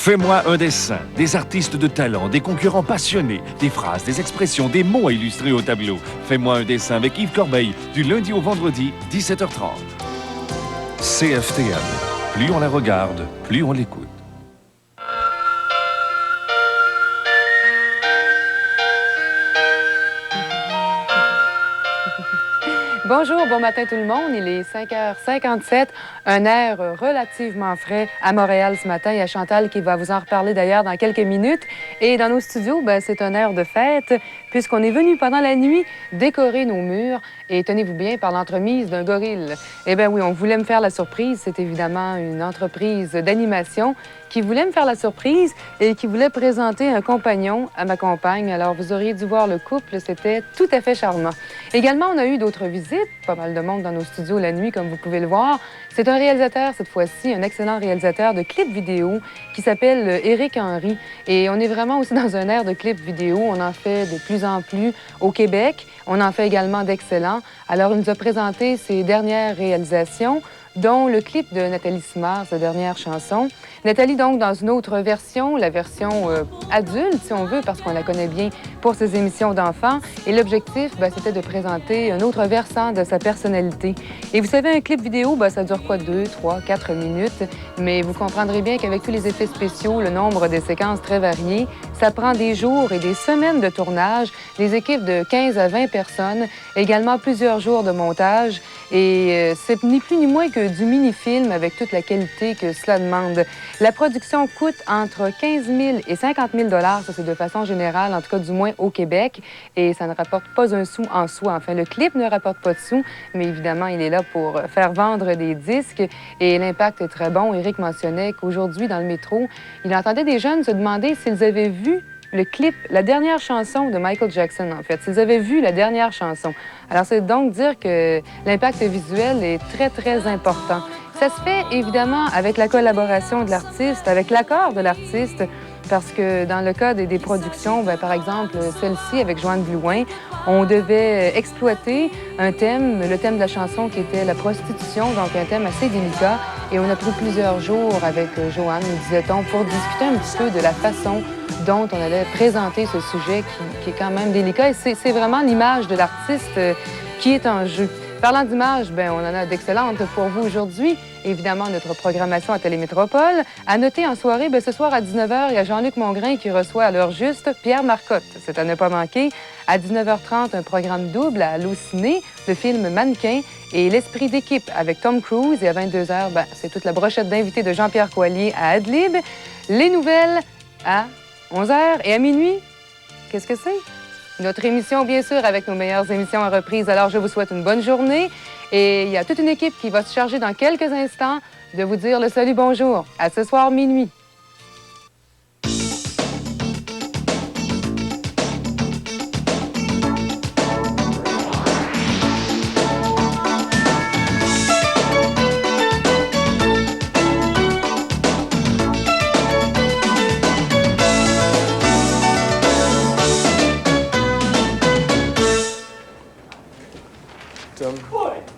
Fais-moi un dessin, des artistes de talent, des concurrents passionnés, des phrases, des expressions, des mots à illustrer au tableau. Fais-moi un dessin avec Yves Corbeil, du lundi au vendredi, 17h30. CFTM. Plus on la regarde, plus on l'écoute. Bonjour, bon matin tout le monde. Il est 5h57, un air relativement frais à Montréal ce matin. Il y a Chantal qui va vous en reparler d'ailleurs dans quelques minutes. Et dans nos studios, c'est un air de fête puisqu'on est venu pendant la nuit décorer nos murs et tenez-vous bien par l'entremise d'un gorille. Eh bien oui, on voulait me faire la surprise. C'est évidemment une entreprise d'animation qui voulait me faire la surprise et qui voulait présenter un compagnon à ma compagne. Alors, vous auriez dû voir le couple, c'était tout à fait charmant. Également, on a eu d'autres visites, pas mal de monde dans nos studios la nuit, comme vous pouvez le voir. C'est un réalisateur, cette fois-ci, un excellent réalisateur de clips vidéo qui s'appelle Éric Henry. Et on est vraiment aussi dans un air de clips vidéo. On en fait de plus en plus au Québec. On en fait également d'excellents. Alors, il nous a présenté ses dernières réalisations, dont le clip de Nathalie Simard, sa dernière chanson. Nathalie, donc, dans une autre version, la version adulte, si on veut, parce qu'on la connaît bien pour ses émissions d'enfants. Et l'objectif, c'était de présenter un autre versant de sa personnalité. Et vous savez, un clip vidéo, ça dure quoi, 2, 3, 4 minutes? Mais vous comprendrez bien qu'avec tous les effets spéciaux, le nombre de séquences très variées, ça prend des jours et des semaines de tournage, des équipes de 15 à 20 personnes, également plusieurs jours de montage. Et c'est ni plus ni moins que du mini-film avec toute la qualité que cela demande. La production coûte entre 15 000 et 50 000 $, ça c'est de façon générale, en tout cas du moins au Québec, et ça ne rapporte pas un sou en soi. Enfin, le clip ne rapporte pas de sous, mais évidemment, il est là pour faire vendre des disques, et l'impact est très bon. Éric mentionnait qu'aujourd'hui, dans le métro, il entendait des jeunes se demander s'ils avaient vu le clip, la dernière chanson de Michael Jackson, en fait, s'ils avaient vu la dernière chanson. Alors, c'est donc dire que l'impact visuel est très, très important. Ça se fait, évidemment, avec la collaboration de l'artiste, avec l'accord de l'artiste, parce que dans le cas des productions, par exemple, celle-ci avec Joanne Blouin, on devait exploiter un thème, le thème de la chanson qui était la prostitution, donc un thème assez délicat. Et on a pris plusieurs jours avec Joanne, nous disait-on, pour discuter un petit peu de la façon dont on allait présenter ce sujet qui est quand même délicat. Et c'est vraiment l'image de l'artiste qui est en jeu. Parlant d'image, on en a d'excellentes pour vous aujourd'hui. Évidemment, notre programmation à Télémétropole. À noter en soirée, ce soir à 19h, il y a Jean-Luc Mongrain qui reçoit à l'heure juste Pierre Marcotte. C'est à ne pas manquer. À 19h30, un programme double à Allociné, le film Mannequin et L'esprit d'équipe avec Tom Cruise. Et à 22h, c'est toute la brochette d'invités de Jean-Pierre Coallier à Adlib. Les nouvelles à 11h et à minuit. Qu'est-ce que c'est? Notre émission, bien sûr, avec nos meilleures émissions en reprise. Alors, je vous souhaite une bonne journée. Et il y a toute une équipe qui va se charger dans quelques instants de vous dire le salut, bonjour. À ce soir, minuit.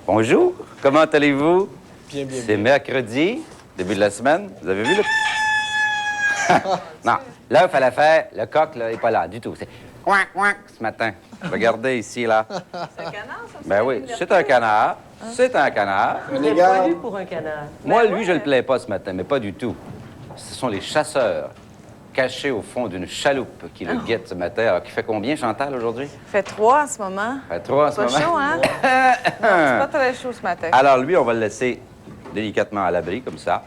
Bonjour, comment allez-vous? Bien, bien, C'est mercredi, début de la semaine. Vous avez vu le... Non, l'œuf à la fête, le coq, là, n'est pas là du tout. C'est ouac, ouac, ce matin. Regardez ici, là. C'est un canard, ça? Ben oui, c'est un canard. C'est un canard. Il n'est pas lu pour un canard. Moi, lui, je le plais pas ce matin, mais pas du tout. Ce sont les chasseurs cachés au fond d'une chaloupe qui le guettent ce matin. Alors, qui fait combien, Chantal, aujourd'hui? Il fait 3 en ce moment. Fait 3 en ce Pas moment. chaud, hein? Non, c'est pas très chaud ce matin. Alors, lui, on va le laisser délicatement à l'abri, comme ça.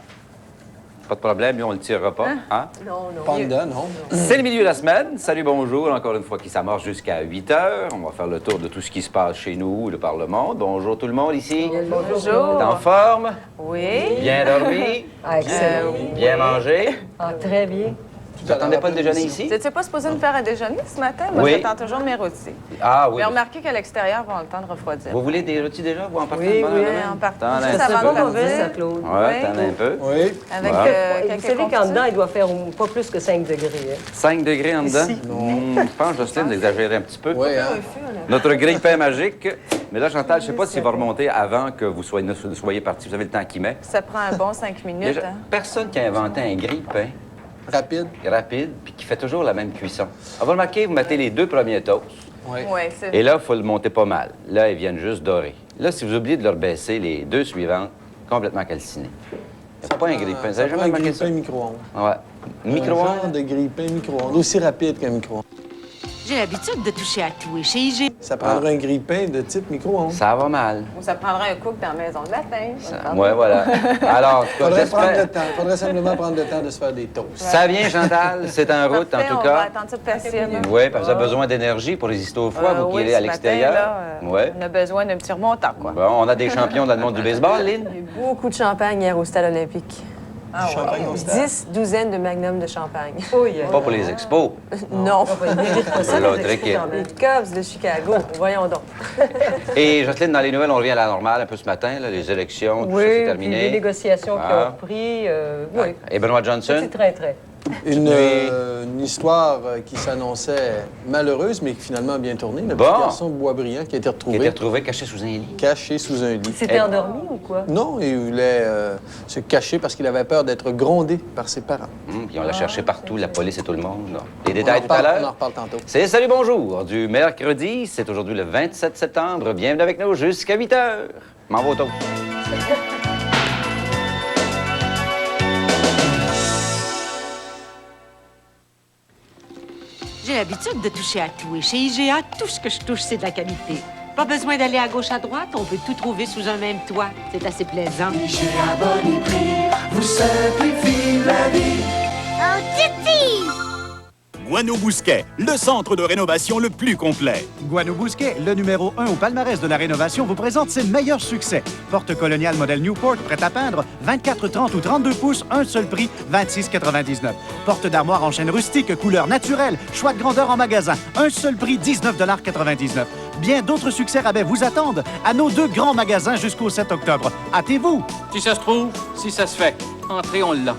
Pas de problème, lui, on le tirera pas. Hein? Non, non. Panda, non? C'est le milieu de la semaine. Salut, bonjour. Encore une fois, qui s'amorce jusqu'à 8 h. On va faire le tour de tout ce qui se passe chez nous, de par le monde. Bonjour tout le monde ici. Bonjour. T'es en forme? Oui. Bien dormi? Excellent. Bien mangé? Ah, très bien. Tu t'attendais pas le déjeuner ici? Tu n'étais pas supposé nous faire un déjeuner ce matin? Moi, Oui. j'attends toujours mes rôtis. Ah oui. Mais remarquez qu'à l'extérieur, ils vont le temps de refroidir. Vous voulez des rôtis déjà, vous, en partant? Oui, de oui, demain? en partant. T'en as Juste un C'est avant de pas mauvais, partir. ça, Claude. Ouais, t'en as un peu. Oui. Avec Ouais. quelques Vous savez qu'en confitures. dedans, il doit faire pas plus que 5 degrés. Hein. 5 degrés en dedans? Ici. Je pense, Jocelyne, d'exagérer un petit peu. Oui, hein? Notre grille-pain magique. Mais là, Chantal, je ne sais pas s'il va remonter avant que vous soyez parti. Vous avez le temps qu'il met. Ça prend un bon 5 Il y a minutes. Hein? personne qui a inventé un grille-pain Rapide. rapide, puis qui fait toujours la même cuisson. On va remarquer, vous mettez les 2 premiers toasts. Oui. Oui, c'est Et là, il faut le monter pas mal. Là, ils viennent juste dorer. Là, si vous oubliez de leur baisser, les 2 suivantes, complètement calcinées. Il n'y a pas un grille-pain. Vous Ça avez prend jamais un remarqué ça? grille-pain micro-ondes. Ouais. Un Micro-ondes? genre de grille-pain micro-ondes, aussi rapide qu'un micro-ondes. J'ai l'habitude de toucher à tout et chez IG. Ça prendrait un grille-pain de type micro-ondes. Ça va mal. Ou ça prendrait un cook dans la maison de latin. Ouais, voilà. Alors, Faudrait prendre le j'espère... temps. Faudrait simplement prendre le temps de se faire des toasts. Ça vient, Chantal. C'est en route, en Parfait, tout on va cas. attendre ça patiemment. Oui, parce que vous avez besoin d'énergie pour résister au froid, vous qui oui, allez à ce matin, l'extérieur. là, Ouais. On a besoin d'un petit remontant, quoi. Bon, on a des champions dans le monde du baseball, Lynn. Il y a eu beaucoup de champagne hier au stade olympique. Champagne au stade. 10 douzaines de magnums de champagne. Oui. Pas pour les expos. Non. Ah, Ils méritent pas ça, L'autre les expos, équipe. quand même. Les Cubs de Chicago. Voyons donc. Et Jocelyne, dans les nouvelles, on revient à la normale un peu ce matin, là, les élections, tout ça, c'est Oui, puis terminé. les négociations qui Ah. ont repris. Oui. Et Benoît Johnson? Petit trait. Une histoire qui s'annonçait malheureuse, mais qui finalement a bien tourné. Le Bon. petit garçon Boisbriand qui a été Qui a retrouvé été retrouvé caché sous un lit. caché sous un lit. C'était endormi ou quoi? Non, il voulait se cacher parce qu'il avait peur d'être grondé par ses parents. Puis on l'a cherché partout, la police et tout le monde. là. Les On détails en tout à reparle- On en l'heure. reparle tantôt. C'est Salut Bonjour du mercredi. C'est aujourd'hui le 27 septembre. Bienvenue avec nous jusqu'à 8 h. M'en va au toast. J'ai l'habitude de toucher à tout et chez IGA, tout ce que je touche, c'est de la qualité. Pas besoin d'aller à gauche, à droite, on peut tout trouver sous un même toit. C'est assez plaisant. Guano-Bousquet, le centre de rénovation le plus complet. Guano-Bousquet, le numéro 1 au palmarès de la rénovation, vous présente ses meilleurs succès. Porte coloniale modèle Newport, prête à peindre, 24, 30 ou 32 pouces, un seul prix, 26,99. Porte d'armoire en chêne rustique, couleur naturelle, choix de grandeur en magasin, un seul prix, 19,99 $. Bien d'autres succès rabais vous attendent à nos 2 grands magasins jusqu'au 7 octobre. Hâtez-vous! Si ça se trouve, si ça se fait, entrez, on l'a.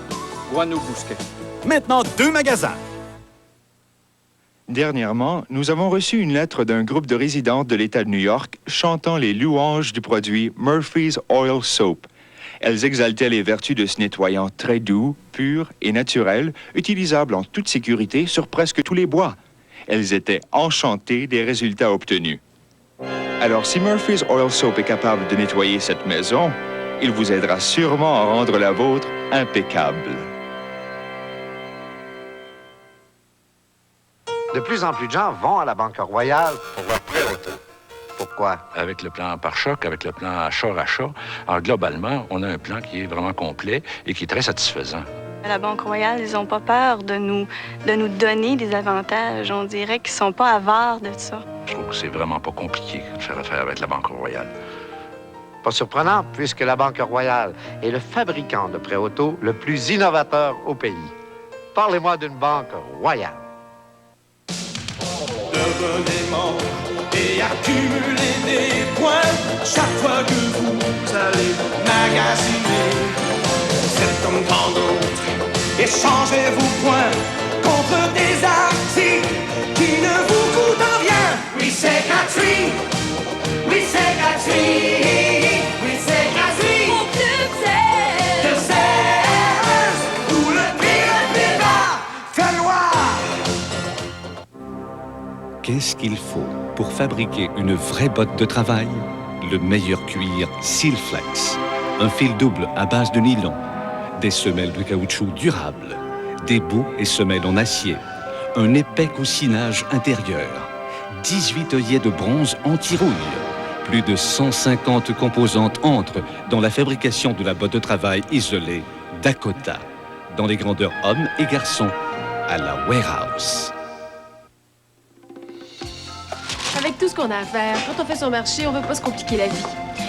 Guano-Bousquet. Maintenant, 2 magasins. Dernièrement, nous avons reçu une lettre d'un groupe de résidentes de l'État de New York chantant les louanges du produit Murphy's Oil Soap. Elles exaltaient les vertus de ce nettoyant très doux, pur et naturel, utilisable en toute sécurité sur presque tous les bois. Elles étaient enchantées des résultats obtenus. Alors, si Murphy's Oil Soap est capable de nettoyer cette maison, il vous aidera sûrement à rendre la vôtre impeccable. De plus en plus de gens vont à la Banque Royale pour leur prêt auto. Pourquoi? Avec le plan par choc, avec le plan achat-rachat, alors globalement, on a un plan qui est vraiment complet et qui est très satisfaisant. À la Banque Royale, ils n'ont pas peur de nous donner des avantages. On dirait qu'ils sont pas avares de ça. Je trouve que c'est vraiment pas compliqué de faire affaire avec la Banque Royale. Pas surprenant, puisque la Banque Royale est le fabricant de prêts auto le plus innovateur au pays. Parlez-moi d'une banque royale. Devenez membre et accumulez des points chaque fois que vous allez magasiner. Faites comme tant d'autres, échangez vos points contre des articles qui ne vous coûtent rien. Oui, c'est gratuit. Oui, c'est gratuit. Oui, c'est gratuit. Pour de service, où le prix bas fait loi. Qu'est-ce qu'il faut pour fabriquer une vraie botte de travail? Le meilleur cuir Silflex. Un fil double à base de nylon. Des semelles de caoutchouc durables. Des bouts et semelles en acier. Un épais coussinage intérieur. 18 œillets de bronze anti-rouille. Plus de 150 composantes entrent dans la fabrication de la botte de travail isolée Dakota. Dans les grandeurs hommes et garçons. À la Warehouse. Avec tout ce qu'on a à faire, quand on fait son marché, on veut pas se compliquer la vie.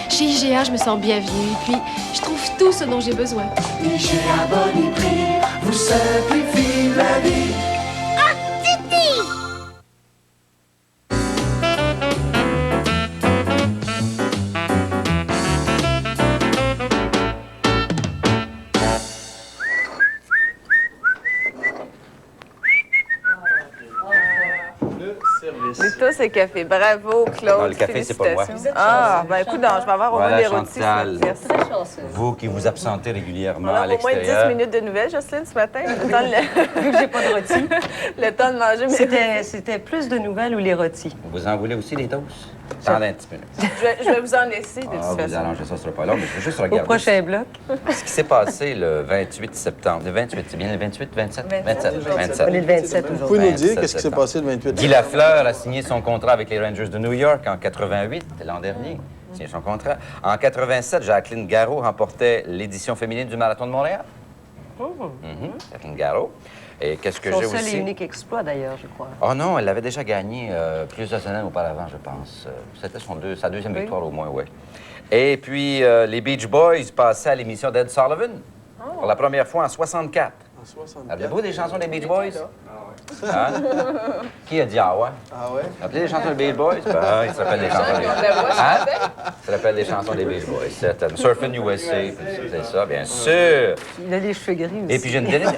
Chez IGA, je me sens bienvenue, puis je trouve tout ce dont j'ai besoin. IGA Boniprix vous simplifie la vie. Ah, Titi! Le service. Les tous et café. Bravo, Claude. Non, le café, c'est pas moi. Félicitations. Ah, ben écoute, je vais avoir au moins Voilà, des rôtis. Chantal, Merci. vous qui vous absentez régulièrement On à a au moins 10 l'extérieur. minutes de nouvelles, Jocelyne, ce matin. Le temps de... Vu que j'ai pas de rôti. Le temps de manger mes C'était plus de nouvelles ou les rôtis? Vous en voulez aussi, les toasts? Attendez un petit peu. Je vais vous en laisser, de toute Vous façon. arrangez ça, ce sera pas long, mais je veux juste regarder. Au prochain bloc. Ce qui s'est passé le 28 septembre. Le 28, c'est bien le 28, 27? 27. On est le 27 Vous aujourd'hui. pouvez nous dire 27 qu'est-ce qui s'est passé le 28 Guy Lafleur a signé son contrat avec les Rangers de New York en 88, l'an dernier. Il a signé son contrat. En 87, Jacqueline Garraud remportait l'édition féminine du Marathon de Montréal. Jacqueline Garraud. Et qu'est-ce que j'ai Son seul aussi? et unique exploit, d'ailleurs, je crois. Oh non, elle l'avait déjà gagné plusieurs années auparavant, je pense. C'était sa deuxième victoire au moins, oui. Et puis, les Beach Boys passaient à l'émission d'Ed Sullivan pour la première fois en 64. En 64. Avez-vous des chansons des Beach Boys? Hein? Qui a dit ah ouais? Ah ouais? Appelez les chansons des Beach Boys? Ben, il s'appelle les chansons des Beach Boys. Hein? Ça s'appelle les chansons des Beach Boys, certaines. Surfing USA, c'est ça, bien sûr. Il a les cheveux gris aussi. Et puis, j'ai une dernière...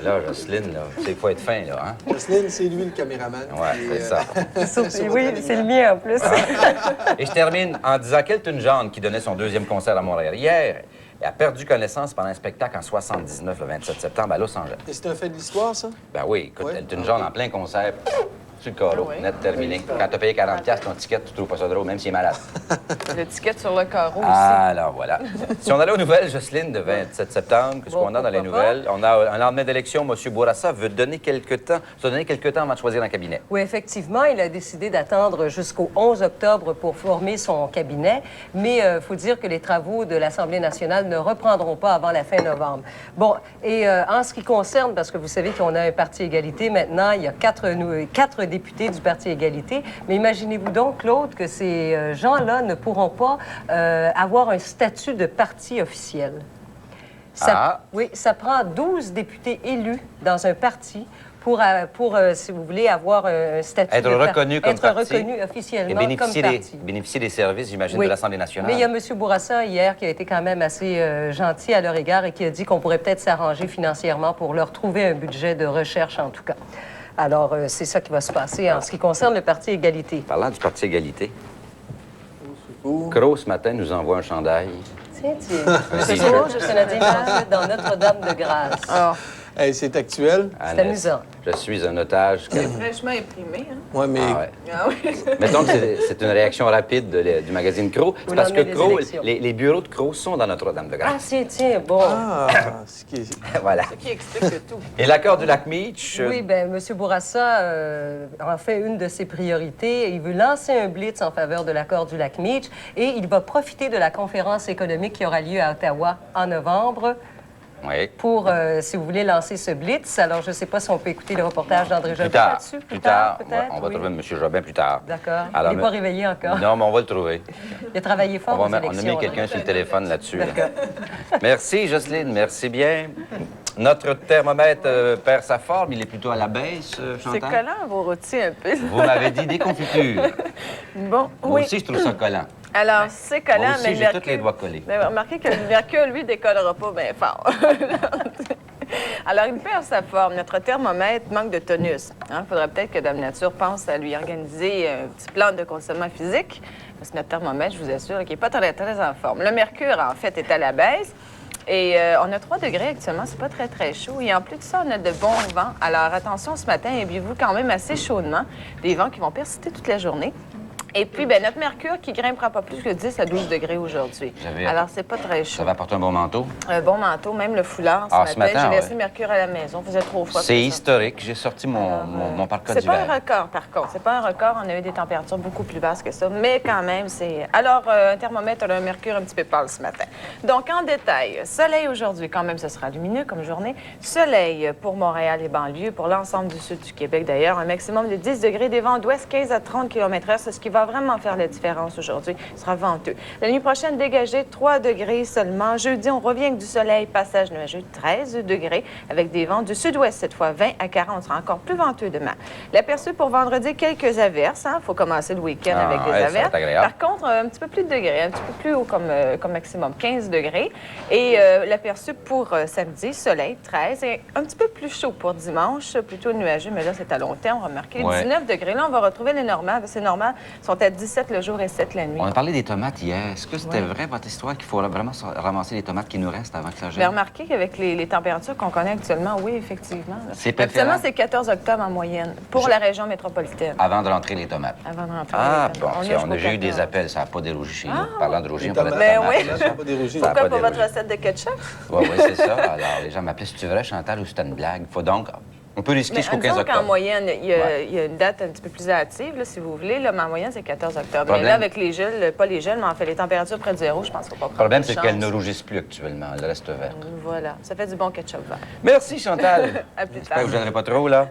Là, Jocelyne, là, il faut être fin, là, hein? Jocelyne, c'est lui le caméraman. Ouais, c'est ça. Oui, c'est le mien en plus. Et je termine en disant qu'Elton John, qui donnait son deuxième concert à Montréal hier, a perdu connaissance pendant un spectacle en 79, le 27 septembre, à Los Angeles. Et c'est un fait de l'histoire, ça? Ben oui, écoute, Ouais. Elton John en plein concert, sur le carreau, net terminé. Quand t'as payé 40$ ton ticket, tu trouves pas ça drôle, même s'il est malade. Le ticket sur le carreau aussi. Alors voilà. Si on allait aux nouvelles, Jocelyne, de 27 septembre, qu'est-ce qu'on a dans les nouvelles? On a un lendemain d'élection, M. Bourassa veut donner quelques temps avant de choisir un cabinet. Oui, effectivement, il a décidé d'attendre jusqu'au 11 octobre pour former son cabinet, mais il faut dire que les travaux de l'Assemblée nationale ne reprendront pas avant la fin novembre. Bon, et en ce qui concerne, parce que vous savez qu'on a un parti égalité maintenant, il y a quatre députés du parti égalité, mais imaginez-vous donc, Claude, que ces gens-là ne pourront pas avoir un statut de parti officiel. Oui, ça prend 12 députés élus dans un parti pour si vous voulez, avoir un statut Être reconnu comme parti. Être reconnu officiellement Et comme parti. bénéficier des services, j'imagine, Oui. de l'Assemblée nationale. Mais il y a M. Bourassa, hier, qui a été quand même assez gentil à leur égard et qui a dit qu'on pourrait peut-être s'arranger financièrement pour leur trouver un budget de recherche, en tout cas. Alors, c'est ça qui va se passer en ce qui concerne le Parti égalité. Parlant du Parti égalité, Crow, ce matin, nous envoie un chandail. Tiens. Un Ce t-shirt. jour, je suis Nadine Massette dans Notre-Dame-de-Grâce. Hey, c'est actuel. C'est amusant. Je suis un otage. C'est fraîchement imprimé, hein? Ouais, mais Ah ouais. Ah oui. Mettons que c'est une réaction rapide du magazine Crow. C'est Au parce que lendemain des Crow, élections. les bureaux de Crow sont dans Notre-Dame-de-Grâce. Tiens, bon. ce qui est... Voilà. Ce qui explique tout. Et l'accord du lac Meach. Oui, bien, M. Bourassa en fait une de ses priorités. Il veut lancer un blitz en faveur de l'accord du lac Meach et il va profiter de la conférence économique qui aura lieu à Ottawa en novembre Oui. pour, si vous voulez, lancer ce blitz. Alors, je ne sais pas si on peut écouter le reportage d'André Plus Jobin tard. là-dessus. Plus tard. peut-être? On va Oui. trouver M. Jobin plus tard. D'accord. Alors, Il n'est pas réveillé encore. Non, mais on va le trouver. Il a travaillé fort aux On a élections. mis quelqu'un sur le téléphone là-dessus. D'accord. Merci, Jocelyne. Merci bien. Notre thermomètre perd sa forme. Il est plutôt à la baisse, Chantal. C'est collant, vos rôtis, un peu. Vous m'avez dit des confitures. Bon, Moi oui. aussi, je trouve ça collant. Alors, c'est collant, Moi aussi, mais j'ai tous les doigts collés. Mais remarquez que le mercure, lui, décollera pas bien fort. Alors, il perd sa forme. Notre thermomètre manque de tonus. Il faudrait peut-être que Dame Nature pense à lui organiser un petit plan de conditionnement physique. Parce que notre thermomètre, je vous assure, qu'il n'est pas très, très en forme. Le mercure, en fait, est à la baisse. Et on a 3 degrés actuellement, c'est pas très, très chaud. Et en plus de ça, on a de bons vents. Alors, attention, ce matin, imbuvez-vous quand même assez chaudement. Des vents qui vont persister toute la journée. Et puis, bien, notre mercure qui grimpera pas plus que 10 à 12 degrés aujourd'hui. Alors, c'est pas très chaud. Ça va apporter un bon manteau. Un bon manteau, même le foulard. Ce matin, j'ai laissé ouais. mercure à la maison. Faisait trop froid. C'est historique. J'ai sorti mon parka C'est pas un d'hiver. record, par contre. C'est pas un record. On a eu des températures beaucoup plus basses que ça. Mais quand même, c'est... Alors, un thermomètre a un mercure un petit peu pâle ce matin. Donc, en détail, soleil aujourd'hui. Quand même, ce sera lumineux comme journée. Soleil pour Montréal et banlieue, pour l'ensemble du sud du Québec, d'ailleurs. Un maximum de 10 degrés, des vents d'ouest 15 à 30 km/h. C'est ce qui va va vraiment faire la différence aujourd'hui. Il sera venteux. La nuit prochaine, dégagé, 3 degrés seulement. Jeudi, on revient avec du soleil, passage nuageux, 13 degrés, avec des vents du sud-ouest cette fois, 20 à 40. On sera encore plus venteux demain. L'aperçu pour vendredi, quelques averses. Il faut commencer le week-end avec des averses. Par contre, un petit peu plus de degrés, un petit peu plus haut comme maximum, 15 degrés. Et l'aperçu pour samedi, soleil, 13. Et un petit peu plus chaud pour dimanche, plutôt nuageux, mais là, c'est à long terme, remarquez. 19 degrés, là, on va retrouver les normales. C'est normal, ils sont à 17 le jour et 7 la nuit. On a parlé des tomates hier. Est-ce que c'était vrai, votre histoire, qu'il faut vraiment ramasser les tomates qui nous restent avant que ça gèle? Bien, remarquez qu'avec les températures qu'on connaît actuellement, oui, effectivement. Actuellement, c'est 14 octobre en moyenne pour la région métropolitaine. Avant de rentrer les tomates. Avant de rentrer les tomates. On a eu des appels, ça n'a pas dérougé chez nous. Parlant de rougi, on parlait de mais tomates. oui. Ça n'a pas dérougé. Pourquoi pour votre recette de ketchup? Oui, c'est ça. Alors, les gens m'appelaient, si tu vrai, Chantal, ou c'était une blague. Il faut donc... On peut risquer jusqu'au 15 octobre. En moyenne, il y a une date un petit peu plus hâtive, là, si vous voulez, là, mais en moyenne, c'est 14 octobre. Mais là, avec les gels, pas les gels, mais en fait, les températures près de zéro, je pense qu'il ne faut pas prendre. Le problème, c'est qu'elles ne rougissent plus actuellement. Elles restent vertes. Voilà. Ça fait du bon ketchup vert. Merci, Chantal. À plus tard. J'espère que vous ne gênerez pas trop, là.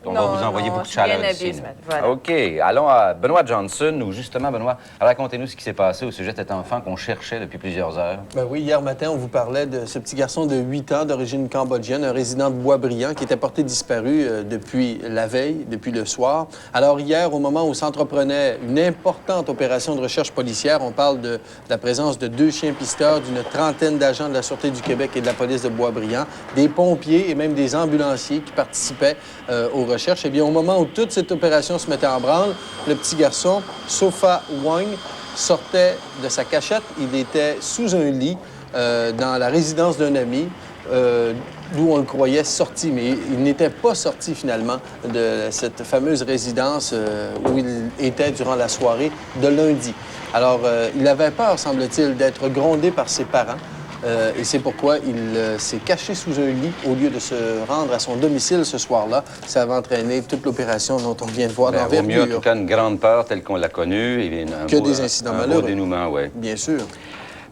On va vous envoyer beaucoup de chaleur bien ici. habillée ce matin. Voilà. OK. Allons à Benoît Johnson, où justement, Benoît, racontez-nous ce qui s'est passé au sujet de cet enfant qu'on cherchait depuis plusieurs heures. Ben oui, hier matin, on vous parlait de ce petit garçon de 8 ans d'origine cambodgienne, un résident de Boisbriand, qui était porté disparu depuis la veille, depuis le soir. Alors hier, au moment où s'entreprenait une importante opération de recherche policière, on parle de la présence de 2 chiens pisteurs, d'une trentaine d'agents de la Sûreté du Québec et de la police de Boisbriand, des pompiers et même des ambulanciers qui participaient aux recherches. Eh bien, au moment où toute cette opération se mettait en branle, le petit garçon, Sofa Wang, sortait de sa cachette. Il était sous un lit dans la résidence d'un ami, d'où on le croyait sorti, mais il n'était pas sorti finalement de cette fameuse résidence où il était durant la soirée de lundi. Alors, il avait peur, semble-t-il, d'être grondé par ses parents. Et c'est pourquoi il s'est caché sous un lit au lieu de se rendre à son domicile ce soir-là. Ça va entraîner toute l'opération dont on vient de voir l'envergure. Au mieux, en tout cas, une grande peur telle qu'on l'a connue. Et des incidents malheureux. Un beau dénouement, oui. Bien sûr.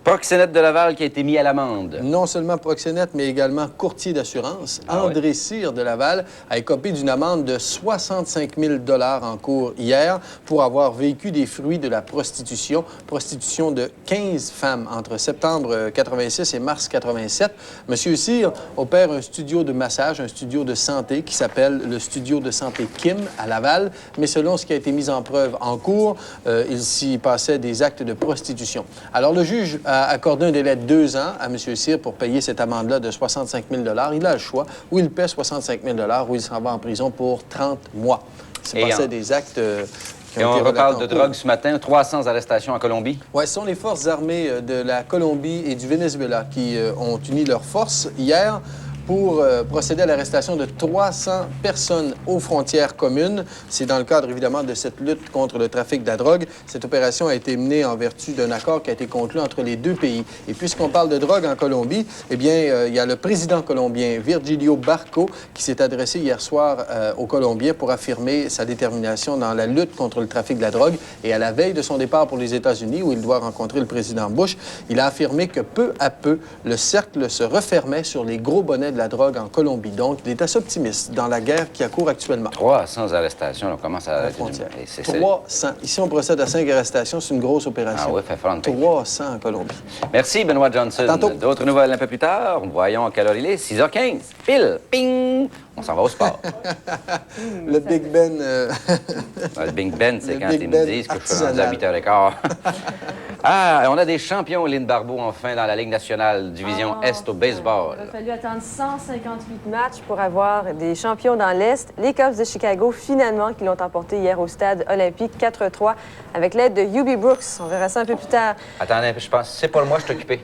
Proxénète de Laval qui a été mis à l'amende. Non seulement proxénète, mais également courtier d'assurance. André Cyr de Laval a écopé d'une amende de 65 000 $ en cours hier pour avoir vécu des fruits de la prostitution. Prostitution de 15 femmes entre septembre 86 et mars 87. Monsieur Cyr opère un studio de massage, un studio de santé qui s'appelle le Studio de santé Kim à Laval. Mais selon ce qui a été mis en preuve en cours, il s'y passait des actes de prostitution. Alors le juge a accordé un délai de 2 ans à M. Cyr pour payer cette amende-là de 65 000 $. Il a le choix, ou il paie 65 000 $ ou il s'en va en prison pour 30 mois. C'est passé des actes et on reparle de drogue ce matin, 300 arrestations en Colombie. Oui, ce sont les forces armées de la Colombie et du Venezuela qui ont uni leurs forces hier pour procéder à l'arrestation de 300 personnes aux frontières communes. C'est dans le cadre, évidemment, de cette lutte contre le trafic de la drogue. Cette opération a été menée en vertu d'un accord qui a été conclu entre les 2 pays. Et puisqu'on parle de drogue en Colombie, eh bien, il y a le président colombien, Virgilio Barco, qui s'est adressé hier soir aux Colombiens pour affirmer sa détermination dans la lutte contre le trafic de la drogue. Et à la veille de son départ pour les États-Unis, où il doit rencontrer le président Bush, il a affirmé que peu à peu, le cercle se refermait sur les gros bonnets de la drogue en Colombie. Donc, il est assez optimiste dans la guerre qui accourt actuellement. 300 arrestations, on commence à... 300. Ici, on procède à 5 arrestations. C'est une grosse opération. Ah oui, fait front. 300 en Colombie. Merci, Benoît Johnson. Tantôt. D'autres nouvelles un peu plus tard. Voyons à quelle heure il est. 6h15. Pile. Ping. On s'en va au sport. Le Big Ben... Le Big Ben, c'est quand ils me disent que je suis rendu à 8h15. On a des champions, Lynn Barbeau, enfin, dans la Ligue nationale, division Est au baseball. Il a fallu attendre 158 matchs pour avoir des champions dans l'Est. Les Cubs de Chicago, finalement, qui l'ont emporté hier au stade olympique 4-3 avec l'aide de Hubie Brooks. On verra ça un peu plus tard. Attendez, je pense, c'est pour moi, je suis occupé.